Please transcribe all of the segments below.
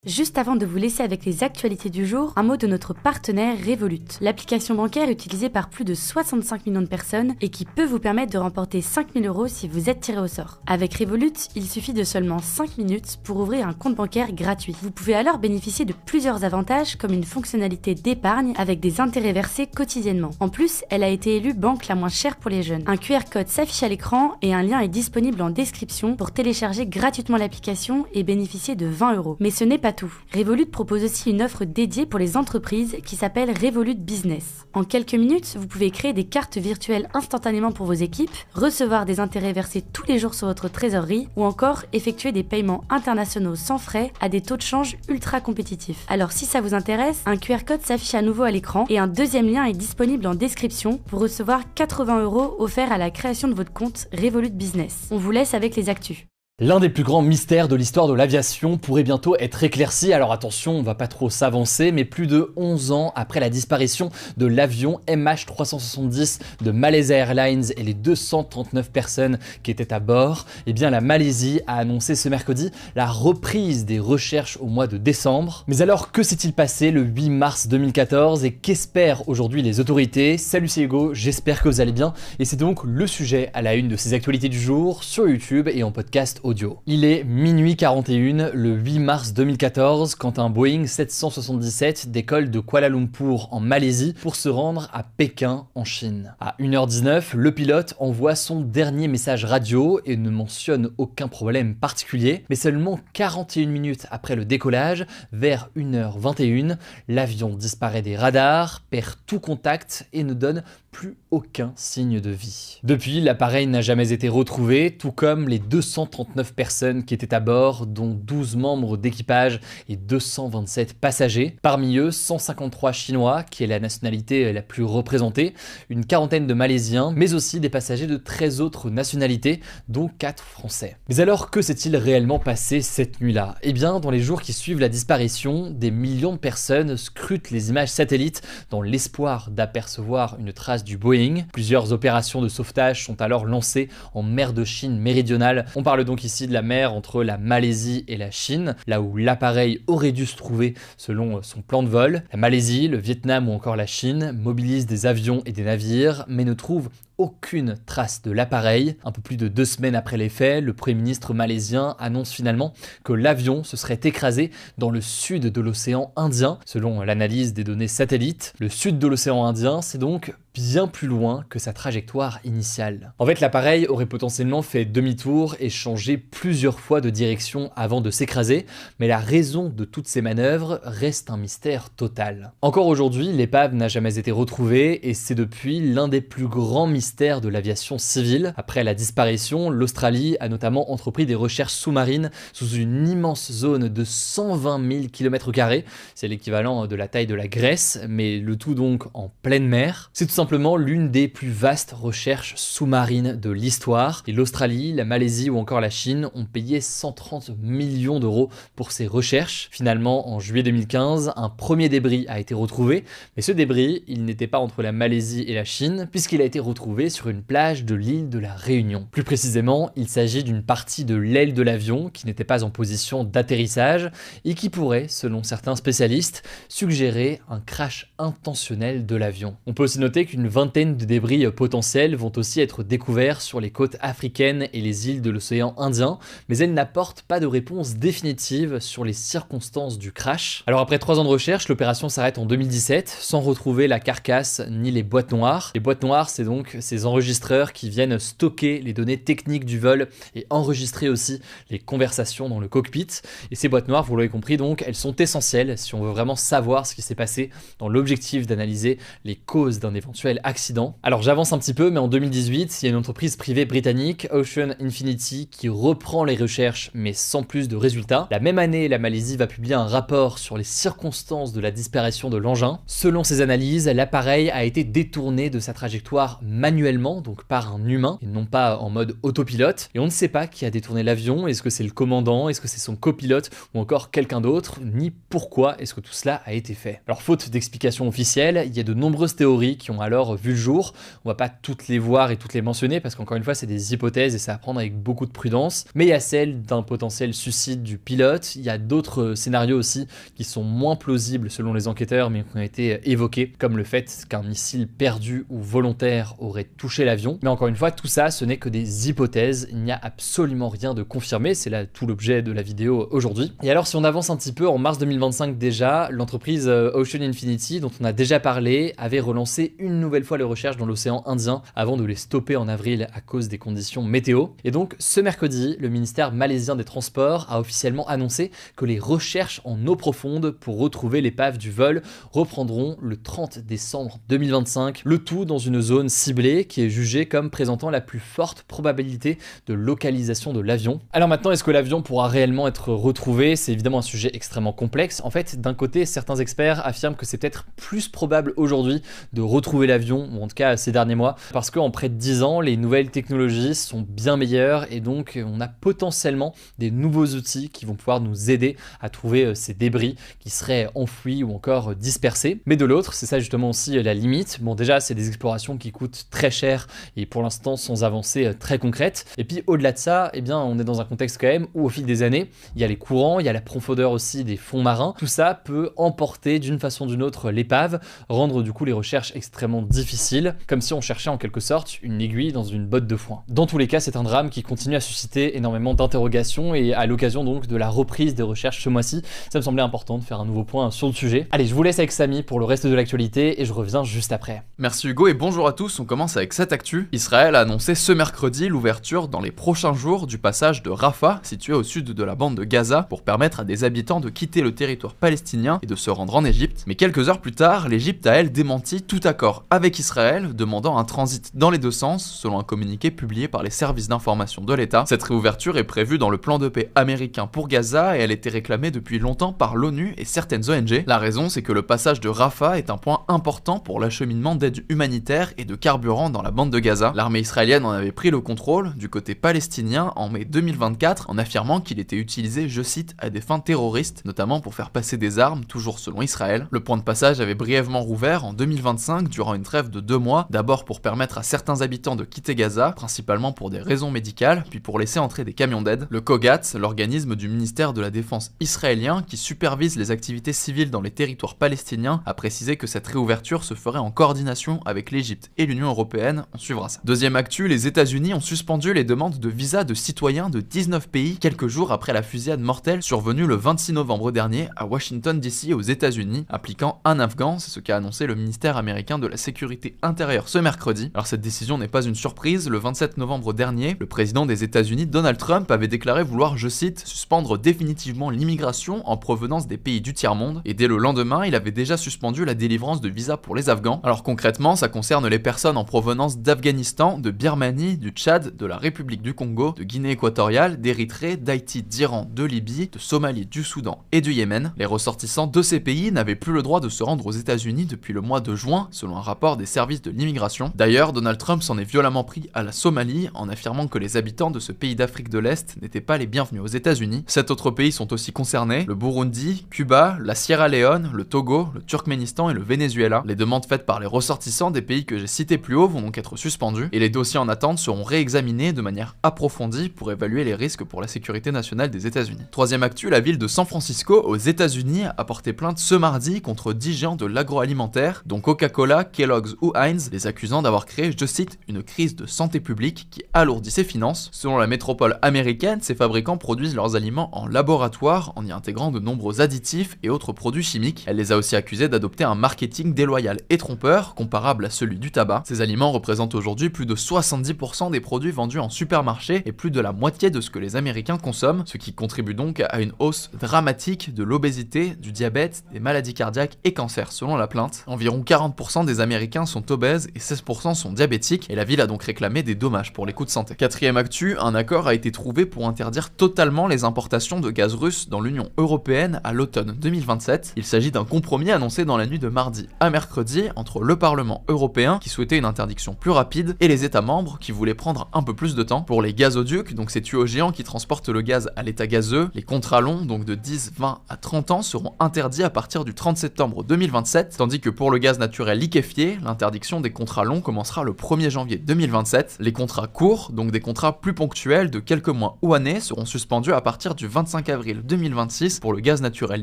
Juste avant de vous laisser avec les actualités du jour, un mot de notre partenaire Revolut. L'application bancaire utilisée par plus de 65 millions de personnes et qui peut vous permettre de remporter 5 000 € si vous êtes tiré au sort. Avec Revolut, il suffit de seulement 5 minutes pour ouvrir un compte bancaire gratuit. Vous pouvez alors bénéficier de plusieurs avantages comme une fonctionnalité d'épargne avec des intérêts versés quotidiennement. En plus, elle a été élue banque la moins chère pour les jeunes. Un QR code s'affiche à l'écran et un lien est disponible en description pour télécharger gratuitement l'application et bénéficier de 20 €. Mais ce n'est pas tout. Revolut propose aussi une offre dédiée pour les entreprises qui s'appelle Revolut Business. En quelques minutes, vous pouvez créer des cartes virtuelles instantanément pour vos équipes, recevoir des intérêts versés tous les jours sur votre trésorerie ou encore effectuer des paiements internationaux sans frais à des taux de change ultra compétitifs. Alors si ça vous intéresse, un QR code s'affiche à nouveau à l'écran et un deuxième lien est disponible en description pour recevoir 80 € offerts à la création de votre compte Revolut Business. On vous laisse avec les actus. L'un des plus grands mystères de l'histoire de l'aviation pourrait bientôt être éclairci, alors attention, on va pas trop s'avancer, mais plus de 11 ans après la disparition de l'avion MH370 de Malaysia Airlines et les 239 personnes qui étaient à bord, eh bien la Malaisie a annoncé ce mercredi la reprise des recherches au mois de décembre. Mais alors, que s'est-il passé le 8 mars 2014 et qu'espèrent aujourd'hui les autorités? Salut, c'est Hugo, j'espère que vous allez bien et c'est donc le sujet à la une de ces actualités du jour sur YouTube et en podcast audio. Il est minuit 41 le 8 mars 2014 quand un Boeing 777 décolle de Kuala Lumpur en Malaisie pour se rendre à Pékin en Chine. À 1h19, le pilote envoie son dernier message radio et ne mentionne aucun problème particulier, mais seulement 41 minutes après le décollage, vers 1h21, l'avion disparaît des radars, perd tout contact et ne donne plus aucun signe de vie. Depuis, l'appareil n'a jamais été retrouvé, tout comme les 239 personnes qui étaient à bord, dont 12 membres d'équipage et 227 passagers. Parmi eux, 153 Chinois, qui est la nationalité la plus représentée, une quarantaine de Malaisiens, mais aussi des passagers de 13 autres nationalités, dont 4 Français. Mais alors, que s'est-il réellement passé cette nuit-là? Eh bien, dans les jours qui suivent la disparition, des millions de personnes scrutent les images satellites dans l'espoir d'apercevoir une trace du Boeing. Plusieurs opérations de sauvetage sont alors lancées en mer de Chine méridionale. On parle donc ici de la mer entre la Malaisie et la Chine, là où l'appareil aurait dû se trouver selon son plan de vol. La Malaisie, le Vietnam ou encore la Chine mobilisent des avions et des navires, mais ne trouvent aucune trace de l'appareil. Un peu plus de 2 semaines après les faits, le Premier ministre malaisien annonce finalement que l'avion se serait écrasé dans le sud de l'océan Indien. Selon l'analyse des données satellites, le sud de l'océan Indien, c'est donc bien plus loin que sa trajectoire initiale. En fait, l'appareil aurait potentiellement fait demi-tour et changé plusieurs fois de direction avant de s'écraser, mais la raison de toutes ces manœuvres reste un mystère total. Encore aujourd'hui, l'épave n'a jamais été retrouvée et c'est depuis l'un des plus grands mystères de l'aviation civile. Après la disparition, l'Australie a notamment entrepris des recherches sous-marines sous une immense zone de 120 000 km². C'est l'équivalent de la taille de la Grèce, mais le tout donc en pleine mer. C'est tout simplement l'une des plus vastes recherches sous-marines de l'histoire. Et l'Australie, la Malaisie ou encore la Chine ont payé 130 millions d'euros pour ces recherches. Finalement, en juillet 2015, un premier débris a été retrouvé, mais ce débris, il n'était pas entre la Malaisie et la Chine, puisqu'il a été retrouvé sur une plage de l'île de la Réunion. Plus précisément, il s'agit d'une partie de l'aile de l'avion qui n'était pas en position d'atterrissage et qui pourrait, selon certains spécialistes, suggérer un crash intentionnel de l'avion. On peut aussi noter qu'une vingtaine de débris potentiels vont aussi être découverts sur les côtes africaines et les îles de l'océan Indien, mais elles n'apportent pas de réponse définitive sur les circonstances du crash. Alors après 3 ans de recherche, l'opération s'arrête en 2017 sans retrouver la carcasse ni les boîtes noires. Les boîtes noires, c'est donc ces enregistreurs qui viennent stocker les données techniques du vol et enregistrer aussi les conversations dans le cockpit. Et ces boîtes noires, vous l'avez compris donc, elles sont essentielles si on veut vraiment savoir ce qui s'est passé dans l'objectif d'analyser les causes d'un éventuel accident. Alors j'avance un petit peu, mais en 2018, il y a une entreprise privée britannique, Ocean Infinity, qui reprend les recherches mais sans plus de résultats. La même année, la Malaisie va publier un rapport sur les circonstances de la disparition de l'engin. Selon ces analyses, l'appareil a été détourné de sa trajectoire manuelle manuellement, donc par un humain, et non pas en mode autopilote. Et on ne sait pas qui a détourné l'avion, est-ce que c'est le commandant, est-ce que c'est son copilote, ou encore quelqu'un d'autre, ni pourquoi est-ce que tout cela a été fait. Alors faute d'explication officielle, il y a de nombreuses théories qui ont alors vu le jour. On va pas toutes les voir et toutes les mentionner, parce qu'encore une fois, c'est des hypothèses et ça à prendre avec beaucoup de prudence. Mais il y a celle d'un potentiel suicide du pilote, il y a d'autres scénarios aussi qui sont moins plausibles selon les enquêteurs, mais qui ont été évoqués, comme le fait qu'un missile perdu ou volontaire aurait touché l'avion. Mais encore une fois, tout ça, ce n'est que des hypothèses, il n'y a absolument rien de confirmé, c'est là tout l'objet de la vidéo aujourd'hui. Et alors si on avance un petit peu, en mars 2025 déjà, l'entreprise Ocean Infinity, dont on a déjà parlé, avait relancé une nouvelle fois les recherches dans l'océan Indien avant de les stopper en avril à cause des conditions météo. Et donc ce mercredi, le ministère malaisien des Transports a officiellement annoncé que les recherches en eau profonde pour retrouver l'épave du vol reprendront le 30 décembre 2025, le tout dans une zone ciblée qui est jugée comme présentant la plus forte probabilité de localisation de l'avion. Alors maintenant, est-ce que l'avion pourra réellement être retrouvé? C'est évidemment un sujet extrêmement complexe. En fait, d'un côté, certains experts affirment que c'est peut-être plus probable aujourd'hui de retrouver l'avion, ou en tout cas ces derniers mois, parce qu'en près de 10 ans, les nouvelles technologies sont bien meilleures et donc on a potentiellement des nouveaux outils qui vont pouvoir nous aider à trouver ces débris qui seraient enfouis ou encore dispersés. Mais de l'autre, c'est ça justement aussi la limite. Bon, déjà, c'est des explorations qui coûtent très cher et pour l'instant sans avancée très concrète. Et puis au-delà de ça, eh bien, on est dans un contexte quand même où au fil des années, il y a les courants, il y a la profondeur aussi des fonds marins. Tout ça peut emporter d'une façon ou d'une autre l'épave, rendre du coup les recherches extrêmement difficiles, comme si on cherchait en quelque sorte une aiguille dans une botte de foin. Dans tous les cas, c'est un drame qui continue à susciter énormément d'interrogations et à l'occasion donc de la reprise des recherches ce mois-ci, ça me semblait important de faire un nouveau point sur le sujet. Allez, je vous laisse avec Samy pour le reste de l'actualité et je reviens juste après. Merci Hugo et bonjour à tous, on commence avec cette actu. Israël a annoncé ce mercredi l'ouverture dans les prochains jours du passage de Rafah, situé au sud de la bande de Gaza, pour permettre à des habitants de quitter le territoire palestinien et de se rendre en Égypte. Mais quelques heures plus tard, l'Égypte a elle démenti tout accord avec Israël, demandant un transit dans les deux sens, selon un communiqué publié par les services d'information de l'État. Cette réouverture est prévue dans le plan de paix américain pour Gaza et elle était réclamée depuis longtemps par l'ONU et certaines ONG. La raison, c'est que le passage de Rafah est un point important pour l'acheminement d'aide humanitaire et de carburant dans la bande de Gaza. L'armée israélienne en avait pris le contrôle du côté palestinien en mai 2024 en affirmant qu'il était utilisé, je cite, à des fins terroristes, notamment pour faire passer des armes, toujours selon Israël. Le point de passage avait brièvement rouvert en 2025 durant une trêve de 2 mois, d'abord pour permettre à certains habitants de quitter Gaza, principalement pour des raisons médicales, puis pour laisser entrer des camions d'aide. Le COGAT, l'organisme du ministère de la Défense israélien qui supervise les activités civiles dans les territoires palestiniens, a précisé que cette réouverture se ferait en coordination avec l'Égypte et l'Union européenne. On suivra ça. Deuxième actu, les États-Unis ont suspendu les demandes de visa de citoyens de 19 pays quelques jours après la fusillade mortelle survenue le 26 novembre dernier à Washington DC aux États-Unis, impliquant un Afghan, c'est ce qu'a annoncé le ministère américain de la Sécurité intérieure ce mercredi. Alors cette décision n'est pas une surprise, le 27 novembre dernier, le président des États-Unis Donald Trump avait déclaré vouloir, je cite, suspendre définitivement l'immigration en provenance des pays du tiers-monde, et dès le lendemain, il avait déjà suspendu la délivrance de visas pour les Afghans. Alors concrètement, ça concerne les personnes en provenance d'Afghanistan, de Birmanie, du Tchad, de la République du Congo, de Guinée équatoriale, d'Érythrée, d'Haïti, d'Iran, de Libye, de Somalie, du Soudan et du Yémen. Les ressortissants de ces pays n'avaient plus le droit de se rendre aux États-Unis depuis le mois de juin, selon un rapport des services de l'immigration. D'ailleurs, Donald Trump s'en est violemment pris à la Somalie en affirmant que les habitants de ce pays d'Afrique de l'Est n'étaient pas les bienvenus aux États-Unis. 7 autres pays sont aussi concernés, le Burundi, Cuba, la Sierra Leone, le Togo, le Turkménistan et le Venezuela. Les demandes faites par les ressortissants des pays que j'ai cités plus haut vont donc être suspendues et les dossiers en attente seront réexaminés de manière approfondie pour évaluer les risques pour la sécurité nationale des États-Unis. Troisième actu, la ville de San Francisco aux États-Unis a porté plainte ce mardi contre 10 géants de l'agroalimentaire, dont Coca-Cola, Kellogg's ou Heinz, les accusant d'avoir créé, je cite, une crise de santé publique qui alourdit ses finances. Selon la métropole américaine, ces fabricants produisent leurs aliments en laboratoire en y intégrant de nombreux additifs et autres produits chimiques. Elle les a aussi accusés d'adopter un marketing déloyal et trompeur, comparable à celui du tabac. Ces aliments représentent aujourd'hui plus de 70% des produits vendus en supermarché et plus de la moitié de ce que les Américains consomment, ce qui contribue donc à une hausse dramatique de l'obésité, du diabète, des maladies cardiaques et cancers. Selon la plainte, environ 40% des Américains sont obèses et 16% sont diabétiques et la ville a donc réclamé des dommages pour les coûts de santé. Quatrième actu, un accord a été trouvé pour interdire totalement les importations de gaz russe dans l'Union européenne à l'automne 2027. Il s'agit d'un compromis annoncé dans la nuit de mardi à mercredi entre le Parlement européen qui souhaitait une interdiction interdiction plus rapide, et les États membres qui voulaient prendre un peu plus de temps. Pour les gazoducs, donc ces tuyaux géants qui transportent le gaz à l'état gazeux, les contrats longs, donc de 10, 20 à 30 ans, seront interdits à partir du 30 septembre 2027, tandis que pour le gaz naturel liquéfié, l'interdiction des contrats longs commencera le 1er janvier 2027. Les contrats courts, donc des contrats plus ponctuels de quelques mois ou années, seront suspendus à partir du 25 avril 2026 pour le gaz naturel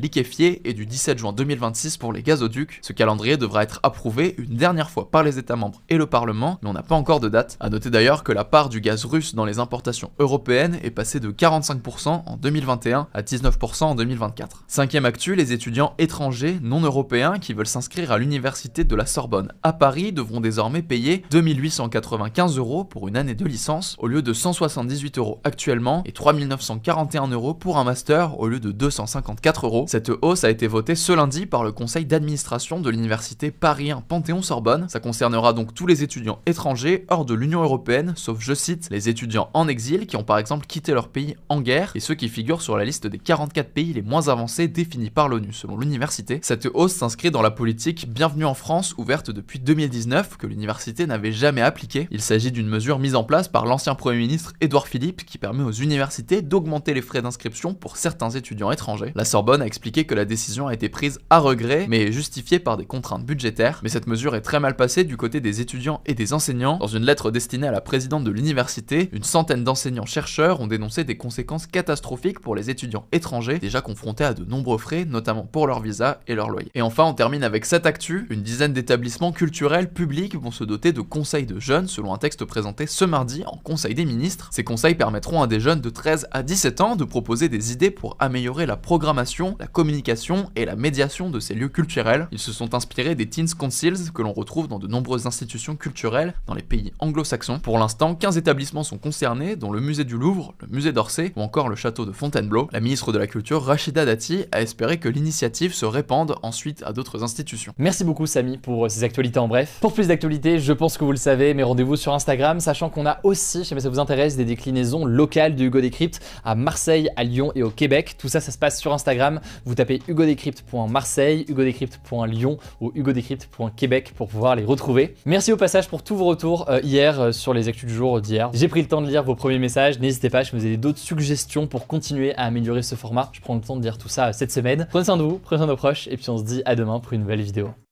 liquéfié et du 17 juin 2026 pour les gazoducs. Ce calendrier devra être approuvé une dernière fois par les États membres et le Parlement, mais on n'a pas encore de date. A noter d'ailleurs que la part du gaz russe dans les importations européennes est passée de 45% en 2021 à 19% en 2024. Cinquième actu, les étudiants étrangers non européens qui veulent s'inscrire à l'université de la Sorbonne à Paris devront désormais payer 2 895 € pour une année de licence au lieu de 178 € actuellement et 3 941 € pour un master au lieu de 254 €. Cette hausse a été votée ce lundi par le conseil d'administration de l'université Paris 1 Panthéon-Sorbonne. Ça concernera donc tous les étudiants étrangers hors de l'Union européenne, sauf, je cite, les étudiants en exil qui ont par exemple quitté leur pays en guerre et ceux qui figurent sur la liste des 44 pays les moins avancés définis par l'ONU selon l'université. Cette hausse s'inscrit dans la politique Bienvenue en France ouverte depuis 2019 que l'université n'avait jamais appliquée. Il s'agit d'une mesure mise en place par l'ancien Premier ministre Édouard Philippe qui permet aux universités d'augmenter les frais d'inscription pour certains étudiants étrangers. La Sorbonne a expliqué que la décision a été prise à regret mais est justifiée par des contraintes budgétaires. Mais cette mesure est très mal passée du côté des étudiants et des enseignants. Dans une lettre destinée à la présidente de l'université, une centaine d'enseignants-chercheurs ont dénoncé des conséquences catastrophiques pour les étudiants étrangers déjà confrontés à de nombreux frais, notamment pour leur visa et leur loyer. Et enfin, on termine avec cette actu. Une dizaine d'établissements culturels publics vont se doter de conseils de jeunes selon un texte présenté ce mardi en Conseil des ministres. Ces conseils permettront à des jeunes de 13 à 17 ans de proposer des idées pour améliorer la programmation, la communication et la médiation de ces lieux culturels. Ils se sont inspirés des Teens Councils que l'on retrouve dans de nombreuses institutions culturelles dans les pays anglo-saxons. Pour l'instant, 15 établissements sont concernés, dont le musée du Louvre, le musée d'Orsay ou encore le château de Fontainebleau. La ministre de la Culture, Rachida Dati, a espéré que l'initiative se répande ensuite à d'autres institutions. Merci beaucoup Samy pour ces actualités en bref. Pour plus d'actualités, je pense que vous le savez, mais rendez-vous sur Instagram, sachant qu'on a aussi, si jamais ça vous intéresse, des déclinaisons locales du Hugo Décrypte à Marseille, à Lyon et au Québec. Tout ça, ça se passe sur Instagram. Vous tapez hugodécrypte.marseille, hugodécrypte.lyon ou hugodécrypte.québec pour pouvoir les retrouver. Merci au passage pour tous vos retours hier sur les actus du jour d'hier. J'ai pris le temps de lire vos premiers messages. N'hésitez pas, je vous ai d'autres suggestions pour continuer à améliorer ce format. Je prends le temps de lire tout ça cette semaine. Prenez soin de vous, prenez soin de vos proches et puis on se dit à demain pour une nouvelle vidéo.